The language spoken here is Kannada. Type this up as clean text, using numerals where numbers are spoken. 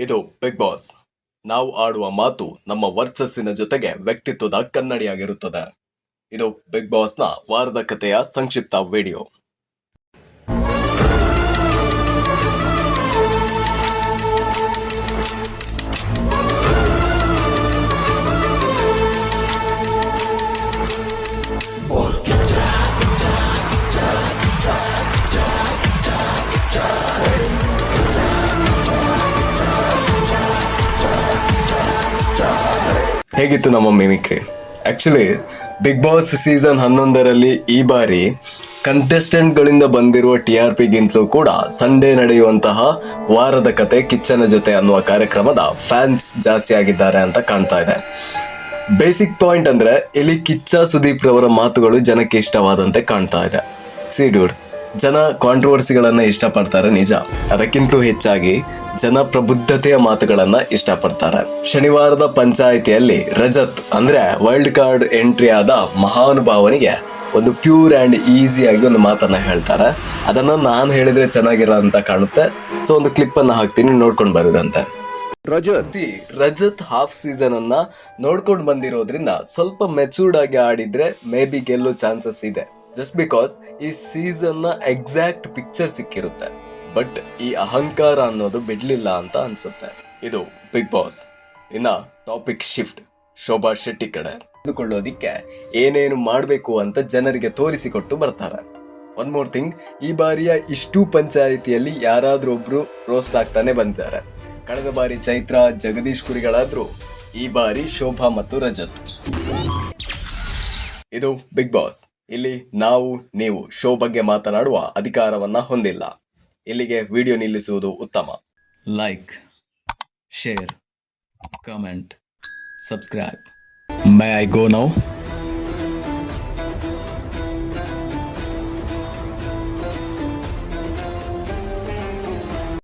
ಇದು ಬಿಗ್ ಬಾಸ್. ನಾವು ಆಡುವ ಮಾತು ನಮ್ಮ ವರ್ಚಸ್ಸಿನ ಜೊತೆಗೆ ವ್ಯಕ್ತಿತ್ವದ ಕನ್ನಡಿಯಾಗಿರುತ್ತದೆ. ಇದು ಬಿಗ್ ಬಾಸ್ನ ವಾರದ ಕಥೆಯ ಸಂಕ್ಷಿಪ್ತ ವಿಡಿಯೋ. ಹೇಗಿತ್ತು ನಮ್ಮ mimicry? Actually Bigg Boss season 11ರಲ್ಲಿ ಈ ಬಾರಿ ಕಂಟೆಸ್ಟೆಂಟ್ಗಳಿಂದ ಬಂದಿರುವ TRPಗಿಂತಲೂ ಕೂಡ ಸಂಡೇ ನಡೆಯುವಂತಹ ವಾರದ ಕತೆ ಕಿಚ್ಚನ ಜೊತೆ ಅನ್ನುವ ಕಾರ್ಯಕ್ರಮದ ಫ್ಯಾನ್ಸ್ ಜಾಸ್ತಿ ಆಗಿದ್ದಾರೆ ಅಂತ ಕಾಣ್ತಾ ಇದೆ. ಬೇಸಿಕ್ ಪಾಯಿಂಟ್ ಅಂದ್ರೆ ಇಲ್ಲಿ ಕಿಚ್ಚ ಸುದೀಪ್ ರವರ ಮಾತುಗಳು ಜನಕ್ಕೆ ಇಷ್ಟವಾದಂತೆ ಕಾಣ್ತಾ ಇದೆ. ಸಿ ಡ್ಯೂಡ್, ಜನ ಕಾಂಟ್ರವರ್ಸಿಗಳನ್ನ ಇಷ್ಟಪಡ್ತಾರೆ ನಿಜ, ಅದಕ್ಕಿಂತಲೂ ಹೆಚ್ಚಾಗಿ ಜನ ಪ್ರಬುದ್ಧತೆಯ ಮಾತುಗಳನ್ನ ಇಷ್ಟಪಡ್ತಾರೆ. ಶನಿವಾರದ ಪಂಚಾಯಿತಿಯಲ್ಲಿ ರಜತ್ ಅಂದ್ರೆ ವೈಲ್ಡ್ ಕಾರ್ಡ್ ಎಂಟ್ರಿ ಆದ ಮಹಾನುಭಾವನಿಗೆ ಒಂದು ಪ್ಯೂರ್ ಅಂಡ್ ಈಸಿಯಾಗಿ ಒಂದು ಮಾತನ್ನ ಹೇಳ್ತಾರೆ. ಅದನ್ನ ನಾನು ಹೇಳಿದ್ರೆ ಚೆನ್ನಾಗಿರೋ ಅಂತ ಕಾಣುತ್ತೆ. ಸೊ ಒಂದು ಕ್ಲಿಪ್ ಅನ್ನ ಹಾಕ್ತೀನಿ, ನೋಡ್ಕೊಂಡು ಬರೋದಂತೆ. ರಜತ್ ಹಾಫ್ ಸೀಸನ್ ಅನ್ನ ನೋಡ್ಕೊಂಡು ಬಂದಿರೋದ್ರಿಂದ ಸ್ವಲ್ಪ ಮೆಚೂರ್ಡ್ ಆಗಿ ಆಡಿದ್ರೆ ಮೇ ಬಿ ಗೆಲ್ಲೋ ಚಾನ್ಸಸ್ ಇದೆ. ಜಸ್ಟ್ ಬಿಕಾಸ್ ಈ ಸೀಸನ್ ನ ಎಕ್ಸಾಕ್ಟ್ ಪಿಕ್ಚರ್ ಸಿಕ್ಕಿರುತ್ತೆ, ಬಟ್ ಈ ಅಹಂಕಾರ ಅನ್ನೋದು ಬಿಡ್ಲಿಲ್ಲ ಅಂತ ಅನ್ಸುತ್ತೆ. ಇದು ಬಿಗ್ ಬಾಸ್. ಇನ್ನ ಟಾಪಿಕ್ ಶಿಫ್ಟ್ ಶೋಭಾ ಶೆಟ್ಟಿ ಕಡೆ ಅಂದುಕೊಳ್ಳೋದಿಕ್ಕೆ ಏನೇನು ಮಾಡಬೇಕು ಅಂತ ಜನರಿಗೆ ತೋರಿಸಿಕೊಟ್ಟು ಬರ್ತಾರೆ. ಒನ್ ಮೋರ್ ಥಿಂಗ್, ಈ ಬಾರಿಯ ಇಷ್ಟು ಪಂಚಾಯಿತಿಯಲ್ಲಿ ಯಾರಾದ್ರೂ ಒಬ್ರು ರೋಸ್ಟ್ ಆಗ್ತಾನೆ ಬಂದಿದ್ದಾರೆ. ಕಳೆದ ಬಾರಿ ಚೈತ್ರ, ಜಗದೀಶ್ ಕುರಿಗಳಾದ್ರು, ಈ ಬಾರಿ ಶೋಭಾ ಮತ್ತು ರಜತ್. ಇದು ಬಿಗ್ ಬಾಸ್. ಇಲ್ಲಿ ನಾವು ನೀವು ಶೋ ಬಗ್ಗೆ ಮಾತನಾಡುವ ಅಧಿಕಾರವನ್ನ ಹೊಂದಿಲ್ಲ. ಇಲ್ಲಿಗೆ ವಿಡಿಯೋ ನಿಲ್ಲಿಸುವುದು ಉತ್ತಮ. Like, share, comment, subscribe. My I go now?